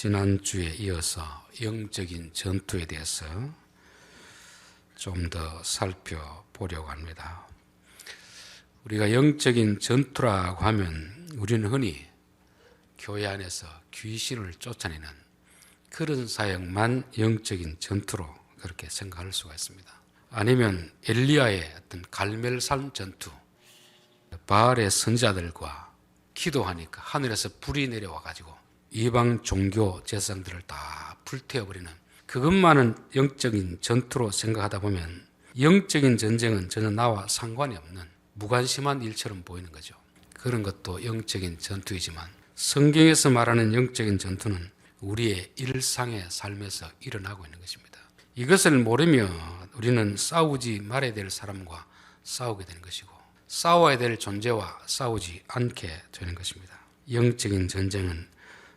지난주에 이어서 영적인 전투에 대해서 좀 더 살펴보려고 합니다. 우리가 영적인 전투라고 하면 우리는 흔히 교회 안에서 귀신을 쫓아내는 그런 사역만 영적인 전투로 그렇게 생각할 수가 있습니다. 아니면 엘리야의 어떤 갈멜산 전투, 바알의 선지자들과 기도하니까 하늘에서 불이 내려와 가지고 이방 종교 제사장들을 다 불태워버리는 그것만은 영적인 전투로 생각하다 보면 영적인 전쟁은 전혀 나와 상관이 없는 무관심한 일처럼 보이는 거죠. 그런 것도 영적인 전투이지만 성경에서 말하는 영적인 전투는 우리의 일상의 삶에서 일어나고 있는 것입니다. 이것을 모르면 우리는 싸우지 말아야 될 사람과 싸우게 되는 것이고 싸워야 될 존재와 싸우지 않게 되는 것입니다. 영적인 전쟁은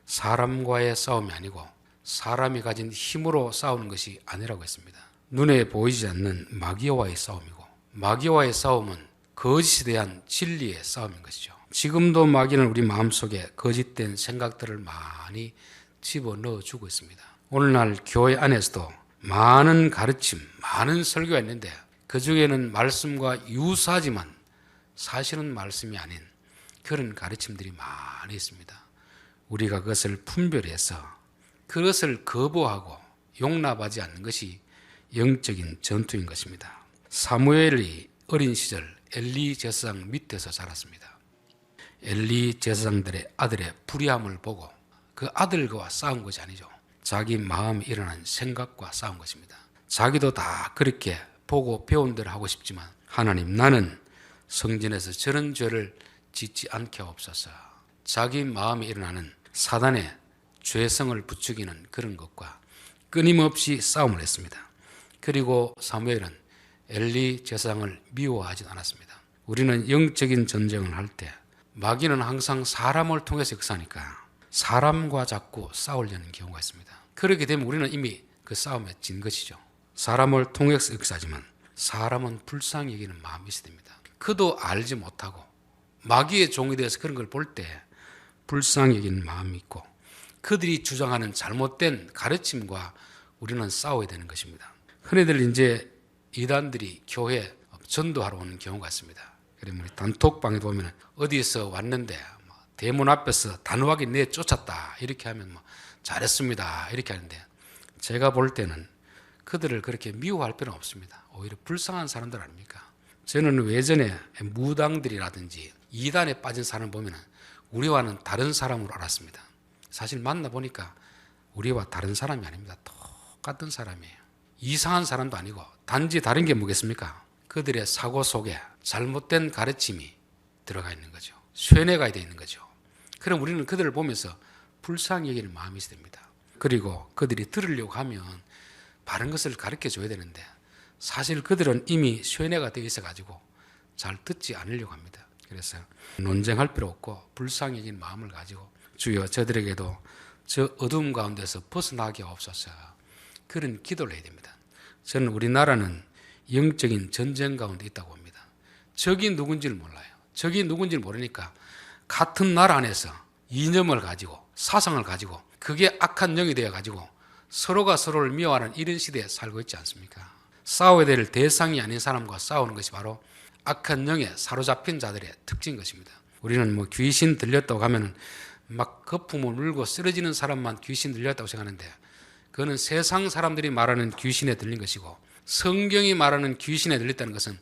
사람과의 싸움이 아니고 사람이 가진 힘으로 싸우는 것이 아니라고 했습니다. 눈에 보이지 않는 마귀와의 싸움이고 마귀와의 싸움은 거짓에 대한 진리의 싸움인 것이죠. 지금도 마귀는 우리 마음속에 거짓된 생각들을 많이 집어넣어 주고 있습니다. 오늘날 교회 안에서도 많은 가르침, 많은 설교가 있는데 그 중에는 말씀과 유사하지만 사실은 말씀이 아닌 그런 가르침들이 많이 있습니다. 우리가 그것을 분별해서 그것을 거부하고 용납하지 않는 것이 영적인 전투인 것입니다. 사무엘이 어린 시절 엘리 제사장 밑에서 자랐습니다. 엘리 제사장들의 아들의 불의함을 보고 그 아들과 싸운 것이 아니죠. 자기 마음에 일어난 생각과 싸운 것입니다. 자기도 다 그렇게 보고 배운 대로 하고 싶지만 하나님, 나는 성전에서 저런 죄를 짓지 않게 하옵소서. 자기 마음에 일어나는 사단의 죄성을 부추기는 그런 것과 끊임없이 싸움을 했습니다. 그리고 사무엘은 엘리 제사장을 미워하지 않았습니다. 우리는 영적인 전쟁을 할 때 마귀는 항상 사람을 통해서 역사하니까 사람과 자꾸 싸우려는 경우가 있습니다. 그렇게 되면 우리는 이미 그 싸움에 진 것이죠. 사람을 통해서 역사하지만 사람은 불쌍히 여기는 마음이 있어야 됩니다. 그도 알지 못하고 마귀의 종이 되어서 그런 걸 볼 때 불쌍히 여기는 마음이 있고 그들이 주장하는 잘못된 가르침과 우리는 싸워야 되는 것입니다. 흔히들 이제 이단들이 교회 전도하러 오는 경우가 있습니다. 그러면 단톡방에 보면 어디서 왔는데 대문 앞에서 단호하게 내쫓았다 이렇게 하면 잘했습니다 이렇게 하는데 제가 볼 때는 그들을 그렇게 미워할 필요는 없습니다. 오히려 불쌍한 사람들 아닙니까? 저는 외전에 무당들이라든지 이단에 빠진 사람을 보면 우리와는 다른 사람으로 알았습니다. 사실 만나보니까 우리와 다른 사람이 아닙니다. 똑같은 사람이에요. 이상한 사람도 아니고 단지 다른 게 뭐겠습니까? 그들의 사고 속에 잘못된 가르침이 들어가 있는 거죠. 쇠뇌가 되어 있는 거죠. 그럼 우리는 그들을 보면서 불쌍히 여기는 마음이 있어야 됩니다. 그리고 그들이 들으려고 하면 바른 것을 가르쳐 줘야 되는데 사실 그들은 이미 쇠뇌가 되어 있어가지고 잘 듣지 않으려고 합니다. 그래서 논쟁할 필요 없고 불쌍히 여기는 마음을 가지고 주여 저들에게도 저 어두움 가운데서 벗어나게 하옵소서 그런 기도를 해야 됩니다. 저는 우리나라는 영적인 전쟁 가운데 있다고 봅니다. 적이 누군지를 몰라요. 적이 누군지를 모르니까 같은 나라 안에서 이념을 가지고 사상을 가지고 그게 악한 영이 되어가지고 서로가 서로를 미워하는 이런 시대에 살고 있지 않습니까? 싸워야 될 대상이 아닌 사람과 싸우는 것이 바로 악한 영에 사로잡힌 자들의 특징인 것입니다. 우리는 귀신 들렸다고 하면 막 거품을 물고 쓰러지는 사람만 귀신 들렸다고 생각하는데 그거는 세상 사람들이 말하는 귀신에 들린 것이고 성경이 말하는 귀신에 들렸다는 것은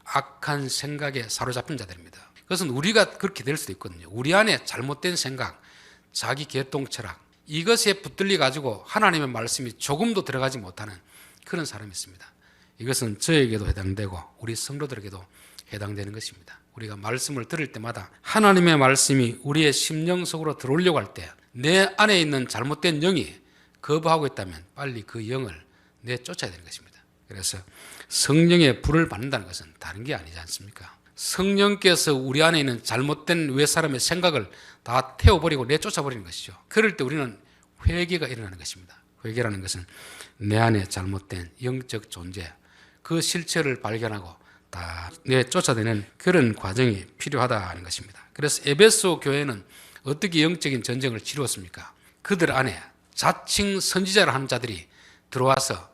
악한 생각에 사로잡힌 자들입니다. 그것은 우리가 그렇게 될 수도 있거든요. 우리 안에 잘못된 생각, 자기 개똥 철학 이것에 붙들려 가지고 하나님의 말씀이 조금도 들어가지 못하는 그런 사람이 있습니다. 이것은 저에게도 해당되고 우리 성도들에게도 해당되는 것입니다. 우리가 말씀을 들을 때마다 하나님의 말씀이 우리의 심령 속으로 들어오려고 할 때 내 안에 있는 잘못된 영이 거부하고 있다면 빨리 그 영을 내쫓아야 되는 것입니다. 그래서 성령의 불을 받는다는 것은 다른 게 아니지 않습니까? 성령께서 우리 안에 있는 잘못된 외 사람의 생각을 다 태워버리고 내쫓아버리는 것이죠. 그럴 때 우리는 회개가 일어나는 것입니다. 회개라는 것은 내 안에 잘못된 영적 존재 그 실체를 발견하고 다 내쫓아내는 그런 과정이 필요하다는 것입니다. 그래서 에베소 교회는 어떻게 영적인 전쟁을 치루었습니까? 그들 안에 자칭 선지자를 하는 자들이 들어와서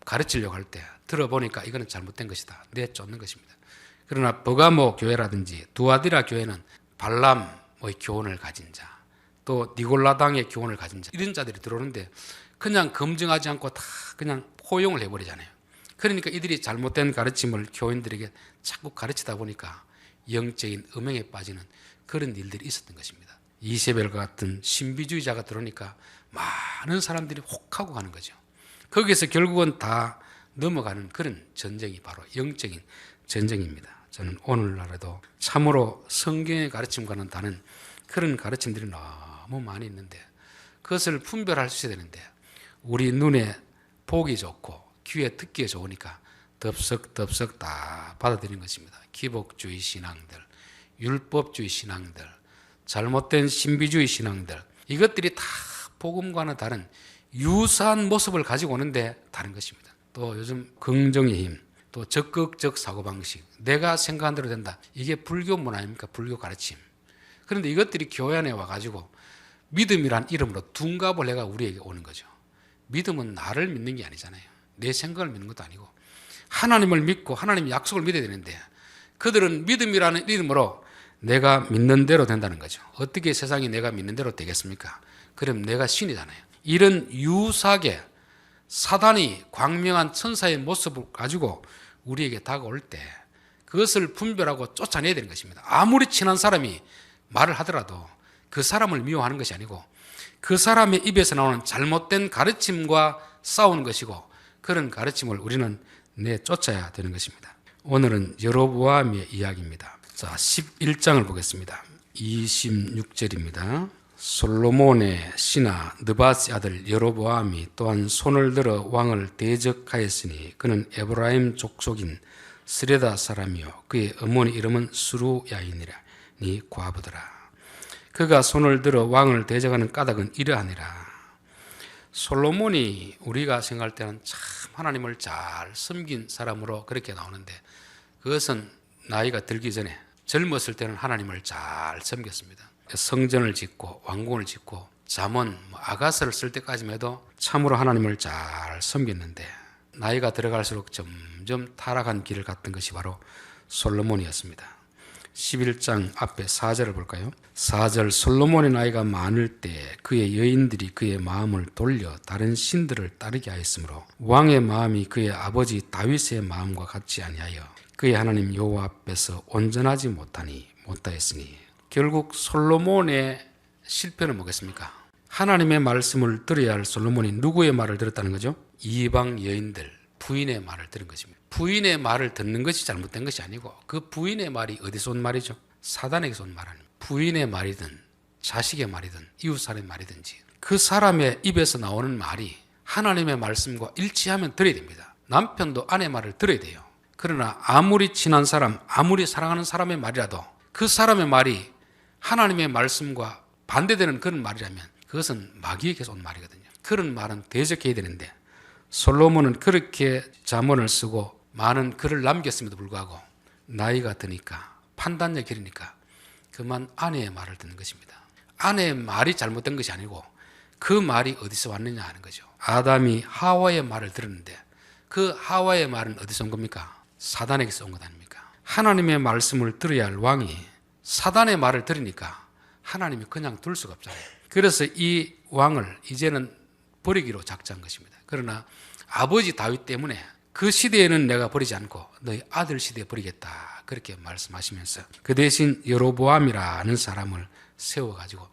가르치려고 할 때 들어보니까 이거는 잘못된 것이다, 내쫓는 것입니다. 그러나 버가모 교회라든지 두아디라 교회는 발람의 교훈을 가진 자, 또 니골라당의 교훈을 가진 자, 이런 자들이 들어오는데 그냥 검증하지 않고 다 그냥 포용을 해버리잖아요. 그러니까 이들이 잘못된 가르침을 교인들에게 자꾸 가르치다 보니까 영적인 음행에 빠지는 그런 일들이 있었던 것입니다. 이세벨과 같은 신비주의자가 들어오니까 많은 사람들이 혹하고 가는 거죠. 거기에서 결국은 다 넘어가는 그런 전쟁이 바로 영적인 전쟁입니다. 저는 오늘날에도 참으로 성경의 가르침과는 다른 그런 가르침들이 너무 많이 있는데 그것을 분별할 수 있어야 되는데 우리 눈에 보기 좋고 귀에 듣기에 좋으니까 덥석덥석 다 받아들이는 것입니다. 기복주의 신앙들, 율법주의 신앙들, 잘못된 신비주의 신앙들, 이것들이 다 복음과는 다른 유사한 모습을 가지고 오는데 다른 것입니다. 또 요즘 긍정의 힘, 또 적극적 사고방식, 내가 생각한 대로 된다, 이게 불교 문화 아닙니까? 불교 가르침. 그런데 이것들이 교회 안에 와가지고 믿음이란 이름으로 둔갑을 해가 우리에게 오는 거죠. 믿음은 나를 믿는 게 아니잖아요. 내 생각을 믿는 것도 아니고 하나님을 믿고 하나님의 약속을 믿어야 되는데 그들은 믿음이라는 이름으로 내가 믿는 대로 된다는 거죠. 어떻게 세상이 내가 믿는 대로 되겠습니까? 그럼 내가 신이잖아요. 이런 유사하게 사단이 광명한 천사의 모습을 가지고 우리에게 다가올 때 그것을 분별하고 쫓아내야 되는 것입니다. 아무리 친한 사람이 말을 하더라도 그 사람을 미워하는 것이 아니고 그 사람의 입에서 나오는 잘못된 가르침과 싸우는 것이고 그런 가르침을 우리는 내쫓아야 되는 것입니다. 오늘은 여로보암의 이야기입니다. 자, 11장을 보겠습니다. 26절입니다. 솔로몬의 신하 느바스 아들 여로보암이 또한 손을 들어 왕을 대적하였으니 그는 에브라임 족속인 스레다 사람이요 그의 어머니 이름은 수루야이니라 니 과부더라. 그가 손을 들어 왕을 대적하는 까닭은 이러하니라. 솔로몬이 우리가 생각할 때는 참 하나님을 잘 섬긴 사람으로 그렇게 나오는데 그것은 나이가 들기 전에 젊었을 때는 하나님을 잘 섬겼습니다. 성전을 짓고 왕궁을 짓고 잠언, 아가서를 쓸 때까지만 해도 참으로 하나님을 잘 섬겼는데 나이가 들어갈수록 점점 타락한 길을 갔던 것이 바로 솔로몬이었습니다. 11장 앞에 4절을 볼까요? 4절 솔로몬의 나이가 많을 때 그의 여인들이 그의 마음을 돌려 다른 신들을 따르게 하였으므로 왕의 마음이 그의 아버지 다윗의 마음과 같지 아니하여 그의 하나님 여호와 앞에서 온전하지 못하였으니 결국 솔로몬의 실패는 뭐겠습니까? 하나님의 말씀을 들어야 할 솔로몬이 누구의 말을 들었다는 거죠? 이방 여인들, 부인의 말을 들은 것입니다. 부인의 말을 듣는 것이 잘못된 것이 아니고 그 부인의 말이 어디서 온 말이죠? 사단에게서 온 말 아닙니다. 부인의 말이든 자식의 말이든 이웃 사람의 말이든지 그 사람의 입에서 나오는 말이 하나님의 말씀과 일치하면 들어야 됩니다. 남편도 아내 말을 들어야 돼요. 그러나 아무리 친한 사람, 아무리 사랑하는 사람의 말이라도 그 사람의 말이 하나님의 말씀과 반대되는 그런 말이라면 그것은 마귀에게서 온 말이거든요. 그런 말은 대적해야 되는데 솔로몬은 그렇게 잠언을 쓰고 많은 글을 남겼음에도 불구하고 나이가 드니까 판단력 기르니까 그만 아내의 말을 듣는 것입니다. 아내의 말이 잘못된 것이 아니고 그 말이 어디서 왔느냐 하는 거죠. 아담이 하와의 말을 들었는데 그 하와의 말은 어디서 온 겁니까? 사단에게서 온 것 아닙니까? 하나님의 말씀을 들어야 할 왕이 사단의 말을 들으니까 하나님이 그냥 둘 수가 없잖아요. 그래서 이 왕을 이제는 버리기로 작정한 것입니다. 그러나 아버지 다윗 때문에 그 시대에는 내가 버리지 않고 너희 아들 시대에 버리겠다 그렇게 말씀하시면서 그 대신 여로보암이라는 사람을 세워가지고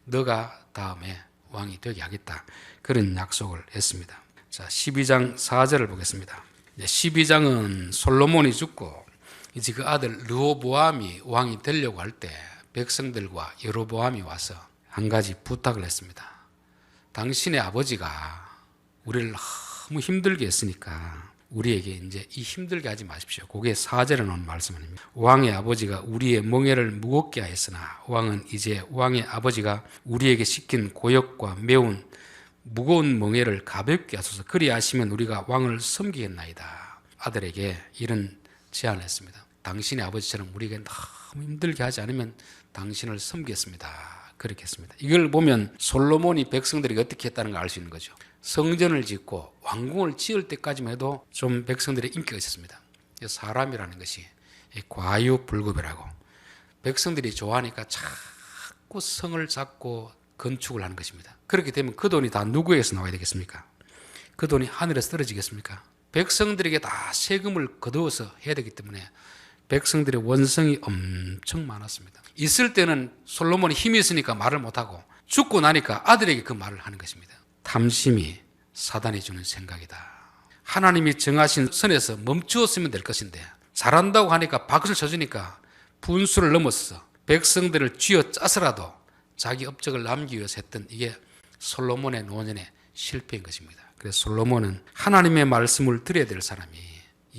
너가 다음에 왕이 되게 하겠다 그런 약속을 했습니다. 자, 12장 4절을 보겠습니다. 12장은 솔로몬이 죽고 이제 그 아들 르호보암이 왕이 되려고 할 때 백성들과 여로보암이 와서 한 가지 부탁을 했습니다. 당신의 아버지가 우리를 너무 힘들게 했으니까 우리에게 이제 이 힘들게 하지 마십시오. 그게 4절에 나온 말씀 아닙니까? 왕의 아버지가 우리의 멍에를 무겁게 하였으나 왕은 이제 왕의 아버지가 우리에게 시킨 고역과 매운 무거운 멍에를 가볍게 하소서. 그리하시면 우리가 왕을 섬기겠나이다. 아들에게 이런 제안을 했습니다. 당신의 아버지처럼 우리에게 너무 힘들게 하지 않으면 당신을 섬기겠습니다. 그렇게 했습니다. 이걸 보면 솔로몬이 백성들에게 어떻게 했다는 걸 알 수 있는 거죠. 성전을 짓고 왕궁을 지을 때까지만 해도 좀 백성들의 인기가 있었습니다. 사람이라는 것이 과유불급이라고 백성들이 좋아하니까 자꾸 성을 쌓고 건축을 하는 것입니다. 그렇게 되면 그 돈이 다 누구에게서 나와야 되겠습니까? 그 돈이 하늘에서 떨어지겠습니까? 백성들에게 다 세금을 거두어서 해야 되기 때문에 백성들의 원성이 엄청 많았습니다. 있을 때는 솔로몬이 힘이 있으니까 말을 못하고 죽고 나니까 아들에게 그 말을 하는 것입니다. 탐심이 사단이 주는 생각이다. 하나님이 정하신 선에서 멈추었으면 될 것인데 잘한다고 하니까 박수를 쳐주니까 분수를 넘어서 백성들을 쥐어짜서라도 자기 업적을 남기기 위해서 했던 이게 솔로몬의 노년의 실패인 것입니다. 그래서 솔로몬은 하나님의 말씀을 들어야 될 사람이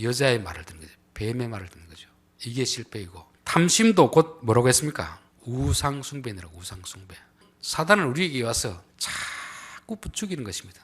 여자의 말을 듣는 거죠. 뱀의 말을 듣는 거죠. 이게 실패이고 탐심도 곧 뭐라고 했습니까? 우상숭배니라고. 우상숭배. 사단은 우리에게 와서 자꾸 부추기는 것입니다.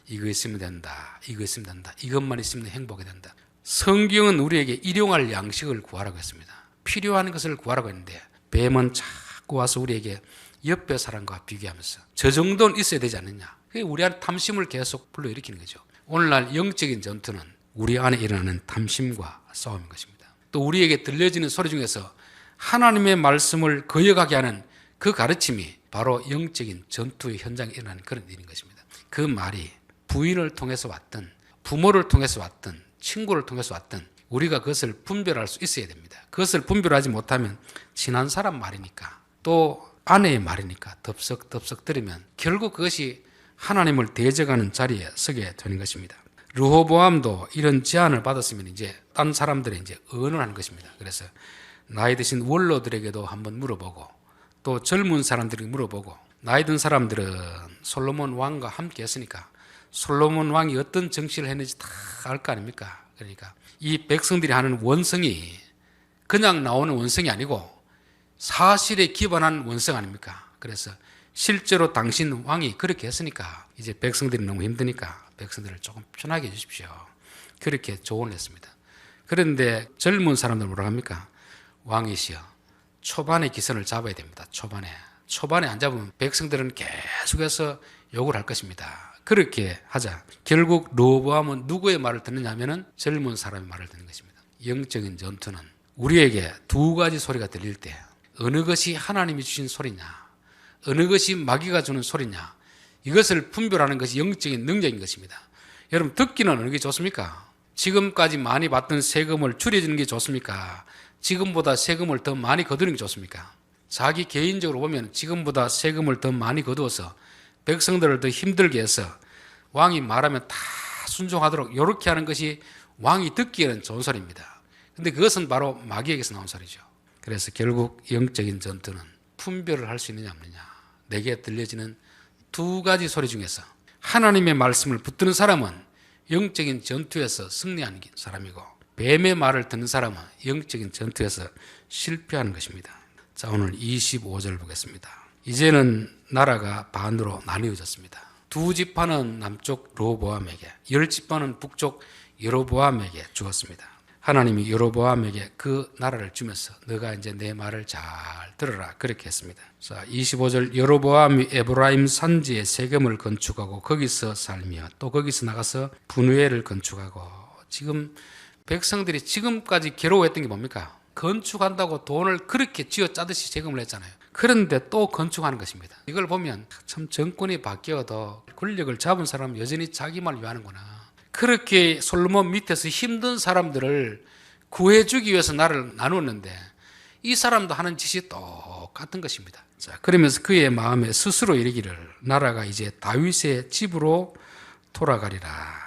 이거 있으면 된다. 이거 있으면 된다. 이것만 있으면 행복이 된다. 성경은 우리에게 일용할 양식을 구하라고 했습니다. 필요한 것을 구하라고 했는데 뱀은 자꾸 와서 우리에게 옆에 사람과 비교하면서 저 정도는 있어야 되지 않느냐. 그게 우리 안에 탐심을 계속 불러일으키는 거죠. 오늘날 영적인 전투는 우리 안에 일어나는 탐심과 싸움인 것입니다. 또 우리에게 들려지는 소리 중에서 하나님의 말씀을 거역하게 하는 그 가르침이 바로 영적인 전투의 현장에 일어나는 그런 일인 것입니다. 그 말이 부인을 통해서 왔든 부모를 통해서 왔든 친구를 통해서 왔든 우리가 그것을 분별할 수 있어야 됩니다. 그것을 분별하지 못하면 친한 사람 말이니까 또 아내의 말이니까 덥석덥석 들으면 결국 그것이 하나님을 대적하는 자리에 서게 되는 것입니다. 르호보암도 이런 제안을 받았으면 이제 딴 사람들이 이제 언언하는 것입니다. 그래서 나이 드신 원로들에게도 한번 물어보고 또 젊은 사람들에게 물어보고 나이 든 사람들은 솔로몬 왕과 함께 했으니까 솔로몬 왕이 어떤 정치를 했는지 다 알 거 아닙니까? 그러니까 이 백성들이 하는 원성이 그냥 나오는 원성이 아니고 사실에 기반한 원성 아닙니까? 그래서 실제로 당신 왕이 그렇게 했으니까 이제 백성들이 너무 힘드니까 백성들을 조금 편하게 해주십시오. 그렇게 조언을 했습니다. 그런데 젊은 사람들 뭐라고 합니까? 왕이시여 초반에 기선을 잡아야 됩니다. 초반에 안 잡으면 백성들은 계속해서 욕을 할 것입니다. 그렇게 하자 결국 르호보암은 누구의 말을 듣느냐 하면은 젊은 사람의 말을 듣는 것입니다. 영적인 전투는 우리에게 두 가지 소리가 들릴 때 어느 것이 하나님이 주신 소리냐 어느 것이 마귀가 주는 소리냐 이것을 분별하는 것이 영적인 능력인 것입니다. 여러분 듣기는 어느 게 좋습니까? 지금까지 많이 받던 세금을 줄여주는 게 좋습니까? 지금보다 세금을 더 많이 거두는 게 좋습니까? 자기 개인적으로 보면 지금보다 세금을 더 많이 거두어서 백성들을 더 힘들게 해서 왕이 말하면 다 순종하도록 이렇게 하는 것이 왕이 듣기에는 좋은 소리입니다. 그런데 그것은 바로 마귀에게서 나온 소리죠. 그래서 결국 영적인 전투는 분별을 할 수 있느냐 없느냐 내게 들려지는 두 가지 소리 중에서 하나님의 말씀을 붙드는 사람은 영적인 전투에서 승리하는 사람이고 뱀의 말을 듣는 사람은 영적인 전투에서 실패하는 것입니다. 자, 오늘 25절 보겠습니다. 이제는 나라가 반으로 나뉘어졌습니다. 두 지파는 남쪽 르호보암에게 10지파는 북쪽 여로보암에게 주었습니다. 하나님이 여로보암에게 그 나라를 주면서 너가 이제 내 말을 잘 들어라 그렇게 했습니다. 자, 25절 여로보암이 에브라임 산지에 세겜을 건축하고 거기서 살며 또 거기서 나가서 분우엘을 건축하고 지금 백성들이 지금까지 괴로워했던 게 뭡니까? 건축한다고 돈을 그렇게 쥐어짜듯이 세금을 했잖아요. 그런데 또 건축하는 것입니다. 이걸 보면 참 정권이 바뀌어도 권력을 잡은 사람은 여전히 자기만 위하는구나. 그렇게 솔로몬 밑에서 힘든 사람들을 구해주기 위해서 나라를 나누었는데 이 사람도 하는 짓이 똑같은 것입니다. 자, 그러면서 그의 마음에 스스로 이르기를 나라가 이제 다윗의 집으로 돌아가리라.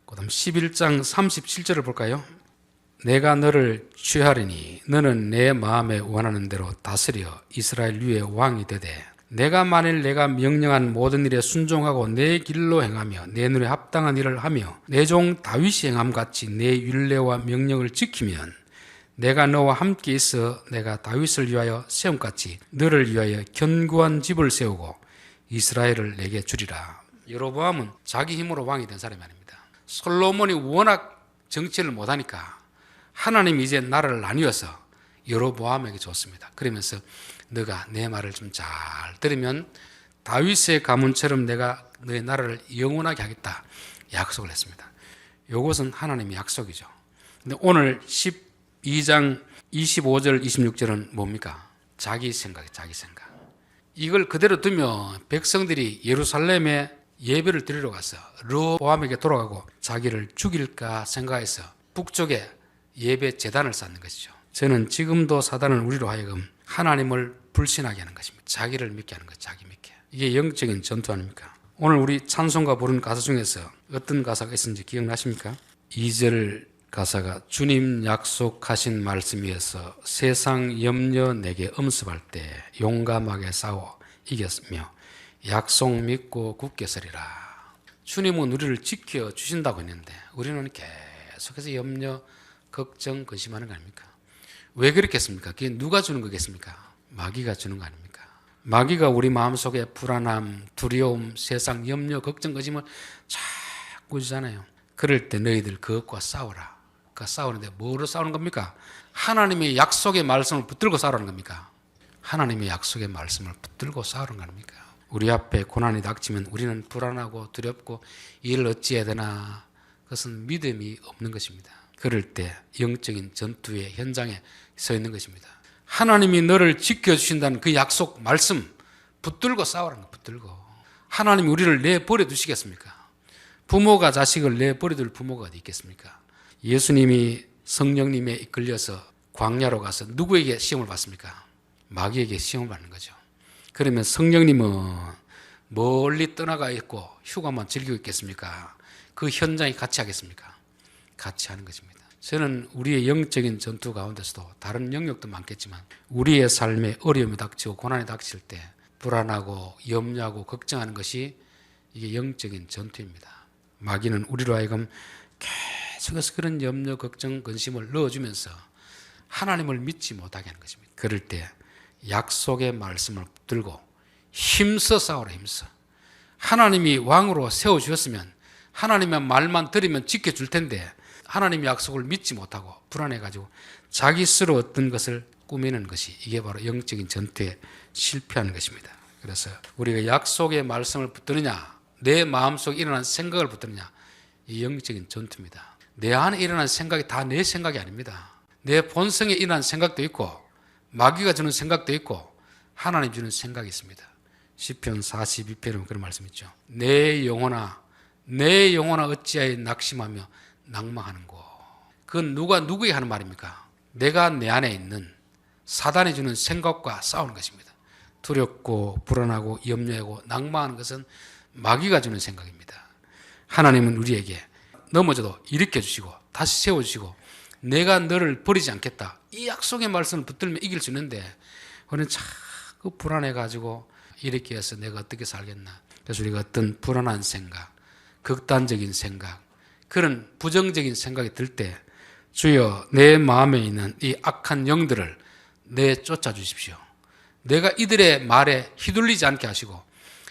그 다음 11장 37절을 볼까요? 내가 너를 취하리니 너는 내 마음에 원하는 대로 다스려 이스라엘 위에 왕이 되되 내가 만일 내가 명령한 모든 일에 순종하고 내 길로 행하며 내 눈에 합당한 일을 하며 내 종 다윗이 행함같이 내 율례와 명령을 지키면 내가 너와 함께 있어 내가 다윗을 위하여 세움같이 너를 위하여 견고한 집을 세우고 이스라엘을 내게 주리라. 여로보암은 자기 힘으로 왕이 된 사람이 아닙니다. 솔로몬이 워낙 정치를 못하니까 하나님이 이제 나라를 나뉘어서 여로보암에게 줬습니다. 그러면서 너가 내 말을 좀 잘 들으면 다윗의 가문처럼 내가 너의 나라를 영원하게 하겠다 약속을 했습니다. 이것은 하나님의 약속이죠. 근데 오늘 12장 25절 26절은 뭡니까? 자기 생각이에요. 자기 생각. 이걸 그대로 두면 백성들이 예루살렘에 예배를 드리러 가서 르호보암에게 돌아가고 자기를 죽일까 생각해서 북쪽에 예배 제단을 쌓는 것이죠. 저는 지금도 사단은 우리로 하여금 하나님을 불신하게 하는 것입니다. 자기를 믿게 하는 것, 자기 믿게. 이게 영적인 전투 아닙니까? 오늘 우리 찬송가 부른 가사 중에서 어떤 가사가 있었는지 기억나십니까? 2절 가사가 주님 약속하신 말씀이어서 세상 염려 내게 엄습할 때 용감하게 싸워 이겼으며 약속 믿고 굳게 서리라. 주님은 우리를 지켜주신다고 했는데 우리는 계속해서 염려, 걱정, 근심하는 거 아닙니까? 왜 그렇겠습니까? 그게 누가 주는 거겠습니까? 마귀가 주는 거 아닙니까? 마귀가 우리 마음속에 불안함, 두려움, 세상 염려, 걱정, 근심을 자꾸 주잖아요. 그럴 때 너희들 그것과 싸워라. 그러니까 싸우는데 뭐로 싸우는 겁니까? 하나님의 약속의 말씀을 붙들고 싸우는 겁니까? 하나님의 약속의 말씀을 붙들고 싸우는 거 아닙니까? 우리 앞에 고난이 닥치면 우리는 불안하고 두렵고 이를 어찌해야 되나? 그것은 믿음이 없는 것입니다. 그럴 때 영적인 전투의 현장에 서 있는 것입니다. 하나님이 너를 지켜주신다는 그 약속 말씀 붙들고 싸우라는 거. 붙들고. 하나님이 우리를 내버려 두시겠습니까? 부모가 자식을 내버려 둘 부모가 어디 있겠습니까? 예수님이 성령님에 이끌려서 광야로 가서 누구에게 시험을 받습니까? 마귀에게 시험을 받는 거죠. 그러면 성령님은 멀리 떠나가 있고 휴가만 즐기고 있겠습니까? 그 현장에 같이 하겠습니까? 같이 하는 것입니다. 저는 우리의 영적인 전투 가운데서도 다른 영역도 많겠지만 우리의 삶에 어려움이 닥치고 고난이 닥칠 때 불안하고 염려하고 걱정하는 것이 이게 영적인 전투입니다. 마귀는 우리로 하여금 계속해서 그런 염려, 걱정, 근심을 넣어주면서 하나님을 믿지 못하게 하는 것입니다. 그럴 때 약속의 말씀을 붙들고 힘써 싸우라. 힘써. 하나님이 왕으로 세워주셨으면 하나님의 말만 들으면 지켜줄 텐데 하나님의 약속을 믿지 못하고 불안해가지고 자기 스스로 어떤 것을 꾸미는 것이 이게 바로 영적인 전투에 실패하는 것입니다. 그래서 우리가 약속의 말씀을 붙드느냐 내 마음속에 일어난 생각을 붙드느냐 이 영적인 전투입니다. 내 안에 일어난 생각이 다 내 생각이 아닙니다. 내 본성에 일어난 생각도 있고 마귀가 주는 생각도 있고 하나님 주는 생각이 있습니다. 시편 42편에 그런 말씀 있죠. 내 영혼아 어찌하여 낙심하며 낭망하는고. 그건 누가 누구에게 하는 말입니까? 내가 내 안에 있는 사단이 주는 생각과 싸우는 것입니다. 두렵고 불안하고 염려하고 낭망하는 것은 마귀가 주는 생각입니다. 하나님은 우리에게 넘어져도 일으켜 주시고 다시 세워주시고 내가 너를 버리지 않겠다. 이 약속의 말씀을 붙들면 이길 수 있는데 우리는 자꾸 불안해가지고 이렇게 해서 내가 어떻게 살겠나. 그래서 우리가 어떤 불안한 생각, 극단적인 생각, 그런 부정적인 생각이 들 때 주여 내 마음에 있는 이 악한 영들을 내쫓아 주십시오. 내가 이들의 말에 휘둘리지 않게 하시고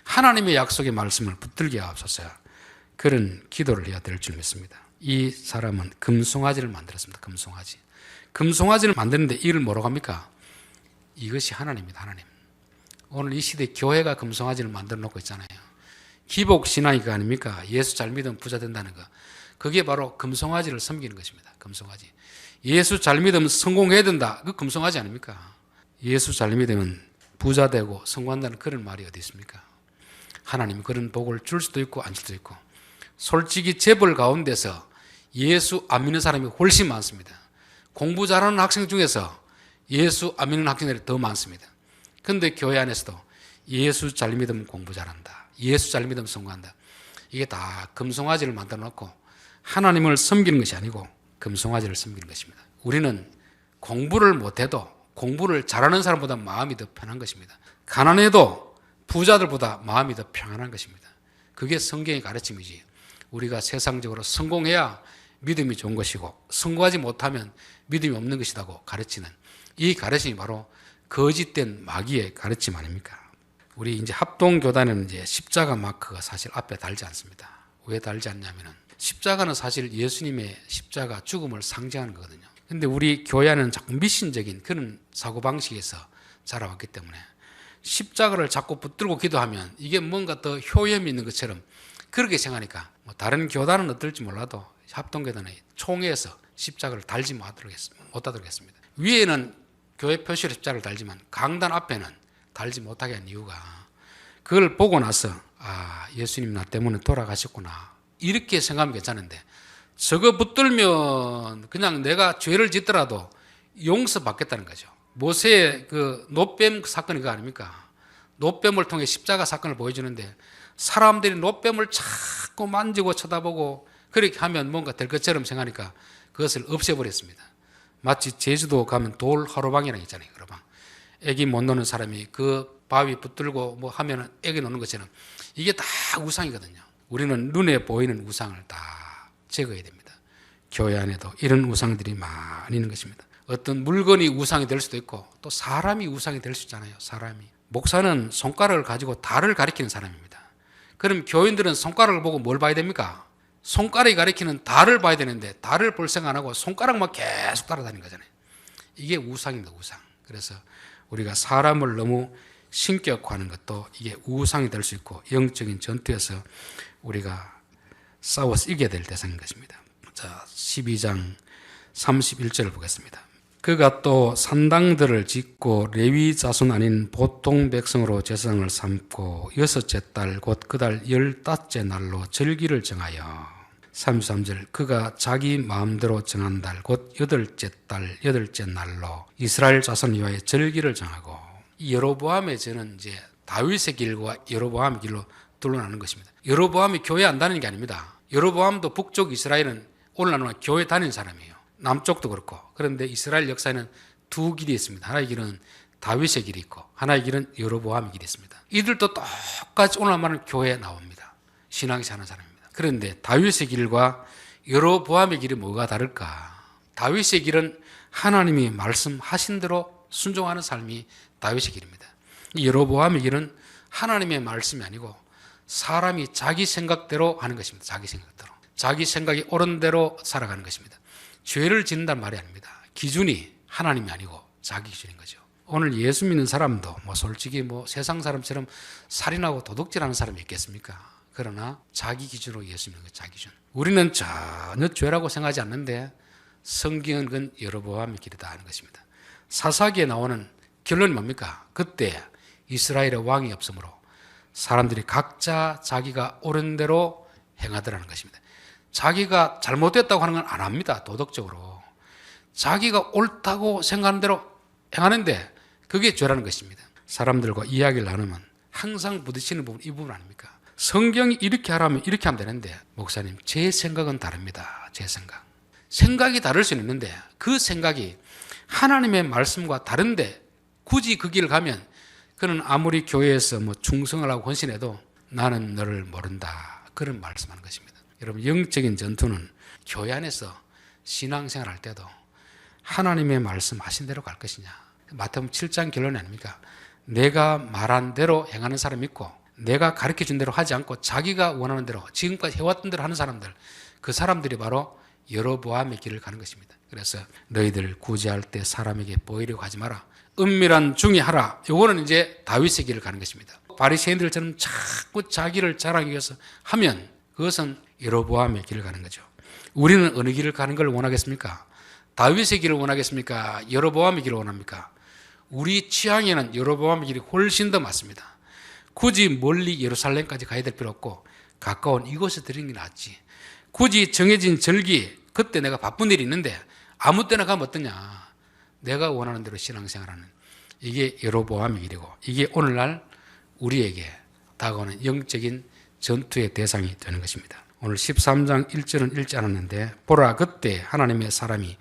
하나님의 약속의 말씀을 붙들게 하옵소서. 그런 기도를 해야 될 줄 믿습니다. 이 사람은 금송아지를 만들었습니다. 금송아지. 금송아지를 만드는데 이를 뭐라고 합니까? 이것이 하나님입니다. 하나님. 오늘 이 시대 교회가 금송아지를 만들어 놓고 있잖아요. 기복신앙이 그 아닙니까? 예수 잘 믿으면 부자 된다는 거. 그게 바로 금송아지를 섬기는 것입니다. 금송아지. 예수 잘 믿으면 성공해야 된다. 그 금송아지 아닙니까? 예수 잘 믿으면 부자 되고 성공한다는 그런 말이 어디 있습니까? 하나님이 그런 복을 줄 수도 있고 안 줄 수도 있고. 솔직히 재벌 가운데서 예수 안 믿는 사람이 훨씬 많습니다. 공부 잘하는 학생 중에서 예수 안 믿는 학생들이 더 많습니다. 그런데 교회 안에서도 예수 잘 믿으면 공부 잘한다. 예수 잘 믿으면 성공한다. 이게 다 금송아지를 만들어 놓고 하나님을 섬기는 것이 아니고 금송아지를 섬기는 것입니다. 우리는 공부를 못해도 공부를 잘하는 사람보다 마음이 더 편한 것입니다. 가난해도 부자들보다 마음이 더 평안한 것입니다. 그게 성경의 가르침이지. 우리가 세상적으로 성공해야 믿음이 좋은 것이고 성공하지 못하면 믿음이 없는 것이라고 가르치는 이 가르침이 바로 거짓된 마귀의 가르침 아닙니까? 우리 이제 합동교단에는 이제 십자가 마크가 사실 앞에 달지 않습니다. 왜 달지 않냐면은 십자가는 사실 예수님의 십자가 죽음을 상징하는 거거든요. 근데 우리 교회 안에는 자꾸 미신적인 그런 사고방식에서 자라왔기 때문에 십자가를 자꾸 붙들고 기도하면 이게 뭔가 더 효염이 있는 것처럼 그렇게 생각하니까 뭐 다른 교단은 어떨지 몰라도 합동교단의 총회에서 십자가를 달지 못하도록했습니다. 위에는 교회 표시로 십자가를 달지만 강단 앞에는 달지 못하게 한 이유가 그걸 보고 나서 예수님 나 때문에 돌아가셨구나 이렇게 생각하면 괜찮은데 저거 붙들면 그냥 내가 죄를 짓더라도 용서받겠다는 거죠. 모세의 그 노뱀 사건이 그거 아닙니까? 노뱀을 통해 십자가 사건을 보여주는데 사람들이 노뱀을 자꾸 만지고 쳐다보고 그렇게 하면 뭔가 될 것처럼 생각하니까 그것을 없애버렸습니다. 마치 제주도 가면 돌 하루방이라는 게 있잖아요. 하루방. 애기 못 노는 사람이 그 바위 붙들고 뭐 하면 애기 노는 것처럼 이게 다 우상이거든요. 우리는 눈에 보이는 우상을 다 제거해야 됩니다. 교회 안에도 이런 우상들이 많이 있는 것입니다. 어떤 물건이 우상이 될 수도 있고 또 사람이 우상이 될 수 있잖아요. 사람이. 목사는 손가락을 가지고 달을 가리키는 사람입니다. 그럼 교인들은 손가락을 보고 뭘 봐야 됩니까? 손가락이 가리키는 달을 봐야 되는데 달을 볼 생각 안 하고 손가락만 계속 따라다니는 거잖아요. 이게 우상입니다. 우상. 그래서 우리가 사람을 너무 신격화하는 것도 이게 우상이 될 수 있고 영적인 전투에서 우리가 싸워서 이겨야 될 대상인 것입니다. 자, 12장 31절을 보겠습니다. 그가 또 산당들을 짓고 레위 자손 아닌 보통 백성으로 제사장을 삼고 여섯째 달 곧 그 달 15째 날로 절기를 정하여 33절 그가 자기 마음대로 정한 달 곧 8째 달 8째 날로 이스라엘 자손 위하여 절기를 정하고 이 여로보암의 죄는 이제 다윗의 길과 여로보암의 길로 둘러나는 것입니다. 여로보암이 교회 안 다니는 게 아닙니다. 여로보암도 북쪽 이스라엘은 오늘날 교회 다니는 사람이에요. 남쪽도 그렇고. 그런데 이스라엘 역사에는 두 길이 있습니다. 하나의 길은 다윗의 길이 있고 하나의 길은 여로보암의 길이 있습니다. 이들도 똑같이 오늘날 말하는 교회에 나옵니다. 신앙생활 하는 사람입니다. 그런데 다윗의 길과 여로보암의 길이 뭐가 다를까? 다윗의 길은 하나님이 말씀하신 대로 순종하는 삶이 다윗의 길입니다. 여로보암의 길은 하나님의 말씀이 아니고 사람이 자기 생각대로 하는 것입니다. 자기 생각대로. 자기 생각이 옳은 대로 살아가는 것입니다. 죄를 짓는다는 말이 아닙니다. 기준이 하나님이 아니고 자기 기준인 거죠. 오늘 예수 믿는 사람도 솔직히 세상 사람처럼 살인하고 도둑질하는 사람이 있겠습니까? 그러나 자기 기준으로 예수 믿는 거예요. 자기 기준. 우리는 전혀 죄라고 생각하지 않는데 성경은 그건 여로보암의 길이다 하는 것입니다. 사사기에 나오는 결론이 뭡니까? 그때 이스라엘의 왕이 없으므로 사람들이 각자 자기가 옳은 대로 행하더라는 것입니다. 자기가 잘못됐다고 하는 건 안 합니다. 도덕적으로. 자기가 옳다고 생각하는 대로 행하는데 그게 죄라는 것입니다. 사람들과 이야기를 나누면 항상 부딪히는 부분 이 부분 아닙니까? 성경이 이렇게 하라면 이렇게 하면 되는데 목사님 제 생각은 다릅니다. 제 생각. 생각이 다를 수는 있는데 그 생각이 하나님의 말씀과 다른데 굳이 그 길을 가면 그는 아무리 교회에서 충성을 하고 헌신해도 나는 너를 모른다. 그런 말씀하는 것입니다. 여러분 영적인 전투는 교회 안에서 신앙생활 할 때도 하나님의 말씀하신 대로 갈 것이냐. 마태복음 7장 결론이 아닙니까? 내가 말한 대로 행하는 사람이 있고 내가 가르쳐준 대로 하지 않고 자기가 원하는 대로 지금까지 해왔던 대로 하는 사람들 그 사람들이 바로 여로보암의 길을 가는 것입니다. 그래서 너희들 구제할 때 사람에게 보이려고 하지 마라. 은밀한 중에 하라. 요거는 이제 다윗의 길을 가는 것입니다. 바리새인들처럼 자꾸 자기를 자랑하기 위해서 하면 그것은 여로보암의 길을 가는 거죠. 우리는 어느 길을 가는 걸 원하겠습니까? 다윗의 길을 원하겠습니까? 여로보암의 길을 원합니까? 우리 취향에는 여로보암의 길이 훨씬 더 맞습니다. 굳이 멀리 예루살렘까지 가야 될 필요 없고 가까운 이곳에 드리는 게 낫지. 굳이 정해진 절기 그때 내가 바쁜 일이 있는데 아무 때나 가면 어떠냐. 내가 원하는 대로 신앙생활하는 이게 여로보암의 길이고 이게 오늘날 우리에게 다가오는 영적인 전투의 대상이 되는 것입니다. 오늘 13장 1절은 읽지 않았는데 보라 그때 하나님의 사람이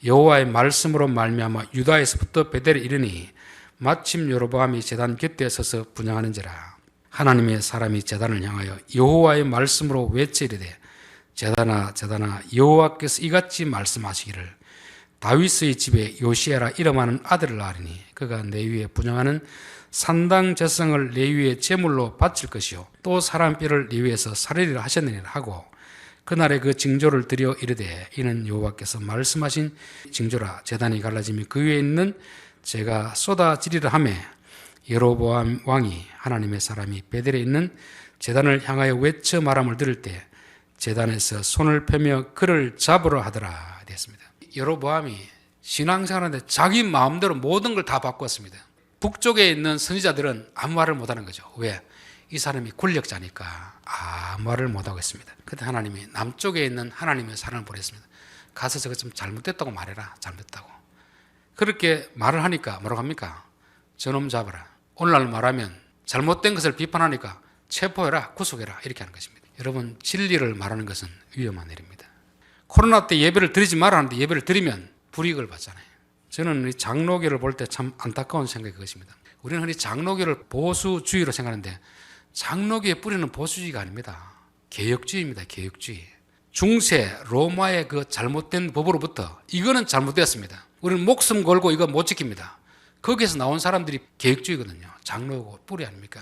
여호와의 말씀으로 말미암아 유다에서부터 베델에 이르니 마침 여로보암이 제단 곁에 서서 분향하는지라. 하나님의 사람이 제단을 향하여 여호와의 말씀으로 외치리되 제단아 제단아 여호와께서 이같이 말씀하시기를 다윗의 집에 요시야라 이름하는 아들을 낳으리니 그가 내 위에 분향하는 산당 제사장을 내 위에 제물로 바칠 것이요 또 사람 뼈를 내 위에서 사르리라 하셨느니라 하고 그날에 그 징조를 드려 이르되 이는 여호와께서 말씀하신 징조라. 제단이 갈라지며 그 위에 있는 제가 쏟아지리라 하매 여로보암 왕이 하나님의 사람이 베델에 있는 제단을 향하여 외쳐 말함을 들을 때 제단에서 손을 펴며 그를 잡으러 하더라 됐습니다. 여로보암이 신앙생활하는데 자기 마음대로 모든 걸 다 바꿨습니다. 북쪽에 있는 선지자들은 아무 말을 못하는 거죠. 왜? 이 사람이 권력자니까 아무 말을 못하고 있습니다. 그때 하나님이 남쪽에 있는 하나님의 사람을 보냈습니다. 가서 저거 좀 잘못됐다고 말해라. 잘못됐다고. 그렇게 말을 하니까 뭐라고 합니까? 저놈 잡아라. 오늘날 말하면 잘못된 것을 비판하니까 체포해라, 구속해라 이렇게 하는 것입니다. 여러분, 진리를 말하는 것은 위험한 일입니다. 코로나 때 예배를 드리지 말라는데 예배를 드리면 불이익을 받잖아요. 저는 이 장로교를 볼 때 참 안타까운 생각이 그것입니다. 우리는 흔히 장로교를 보수주의로 생각하는데 장로교의 뿌리는 보수주의가 아닙니다. 개혁주의입니다. 개혁주의. 중세 로마의 그 잘못된 법으로부터 이거는 잘못되었습니다. 우리는 목숨 걸고 이거 못 지킵니다. 거기에서 나온 사람들이 개혁주의거든요. 장로고 뿌리 아닙니까?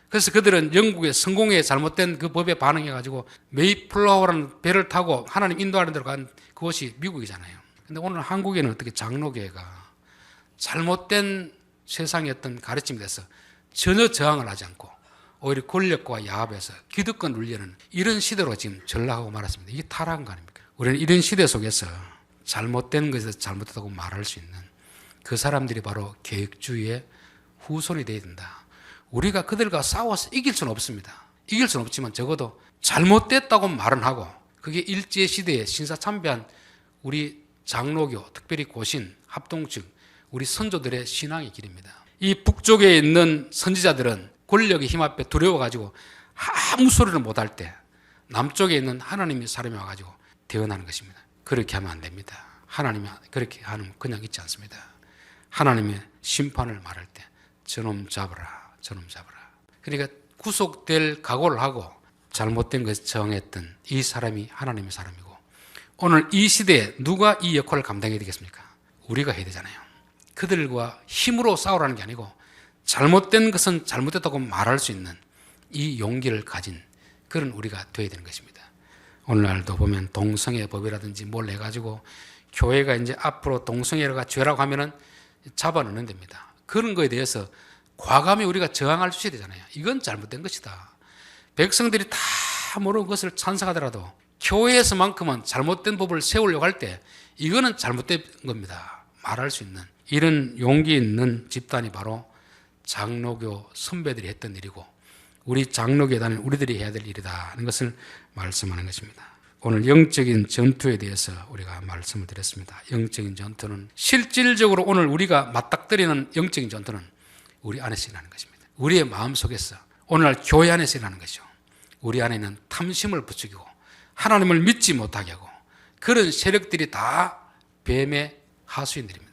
그래서 그들은 영국의 성공의 잘못된 그 법에 반응해가지고 메이플라워라는 배를 타고 하나님 인도하는 데로 간 그곳이 미국이잖아요. 근데 오늘 한국에는 어떻게 장로교회가 잘못된 세상의 어떤 가르침에 대해서 전혀 저항을 하지 않고 오히려 권력과 야합에서 기득권 눌리는 이런 시대로 지금 전락하고 말았습니다. 이게 타락한 거 아닙니까? 우리는 이런 시대 속에서 잘못된 것에서 잘못됐다고 말할 수 있는 그 사람들이 바로 개혁주의의 후손이 되어야 된다. 우리가 그들과 싸워서 이길 수는 없습니다. 이길 수는 없지만 적어도 잘못됐다고 말은 하고 그게 일제시대에 신사참배한 우리 장로교, 특별히 고신, 합동층, 우리 선조들의 신앙의 길입니다. 이 북쪽에 있는 선지자들은 권력의 힘 앞에 두려워가지고 아무 소리를 못할 때 남쪽에 있는 하나님의 사람이 와가지고 대언하는 것입니다. 그렇게 하면 안 됩니다. 하나님이 그렇게 하면 그냥 있지 않습니다. 하나님의 심판을 말할 때 저놈 잡아라, 저놈 잡아라. 그러니까 구속될 각오를 하고 잘못된 것을 정했던 이 사람이 하나님의 사람이고 오늘 이 시대에 누가 이 역할을 감당해야 되겠습니까? 우리가 해야 되잖아요. 그들과 힘으로 싸우라는 게 아니고 잘못된 것은 잘못됐다고 말할 수 있는 이 용기를 가진 그런 우리가 되어야 되는 것입니다. 오늘날도 보면 동성애 법이라든지 뭘 해가지고 교회가 이제 앞으로 동성애가 죄라고 하면은 잡아넣는 됩니다. 그런 거에 대해서 과감히 우리가 저항할 수 있어야 되잖아요. 이건 잘못된 것이다. 백성들이 다 모르는 것을 찬성하더라도 교회에서만큼은 잘못된 법을 세우려고 할 때 이거는 잘못된 겁니다. 말할 수 있는 이런 용기 있는 집단이 바로 장로교 선배들이 했던 일이고 우리 장로교에 다니는 우리들이 해야 될 일이다 하는 것을 말씀하는 것입니다. 오늘 영적인 전투에 대해서 우리가 말씀을 드렸습니다. 영적인 전투는 실질적으로 오늘 우리가 맞닥뜨리는 영적인 전투는 우리 안에서 일어나는 것입니다. 우리의 마음속에서 오늘날 교회 안에서 일어나는 것이죠. 우리 안에는 탐심을 부추기고 하나님을 믿지 못하게 하고 그런 세력들이 다 뱀의 하수인들입니다.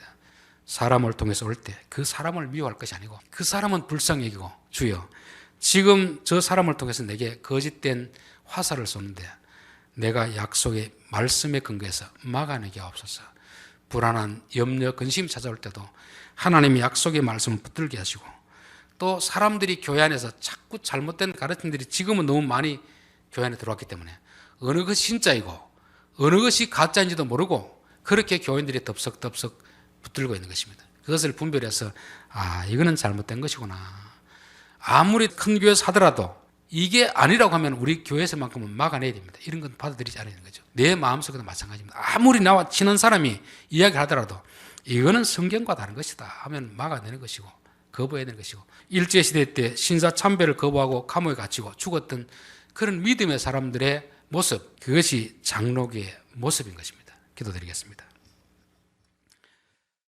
사람을 통해서 올 때 그 사람을 미워할 것이 아니고 그 사람은 불쌍히 여기고 주여 지금 저 사람을 통해서 내게 거짓된 화살을 쏘는데 내가 약속의 말씀에 근거해서 막아내게 하옵소서. 불안한 염려 근심 찾아올 때도 하나님의 약속의 말씀을 붙들게 하시고 또 사람들이 교회 안에서 자꾸 잘못된 가르침들이 지금은 너무 많이 교회 안에 들어왔기 때문에 어느 것이 진짜이고 어느 것이 가짜인지도 모르고 그렇게 교인들이 덥석덥석 붙들고 있는 것입니다. 그것을 분별해서 이거는 잘못된 것이구나. 아무리 큰 교회에서 하더라도 이게 아니라고 하면 우리 교회에서만큼은 막아내야 됩니다. 이런 건 받아들이지 않아야 되는 거죠. 내 마음속에도 마찬가지입니다. 아무리 나와 친한 사람이 이야기를 하더라도 이거는 성경과 다른 것이다 하면 막아내는 것이고 거부해야 되는 것이고 일제시대 때 신사참배를 거부하고 감옥에 갇히고 죽었던 그런 믿음의 사람들의 모습 그것이 장로교의 모습인 것입니다. 기도드리겠습니다.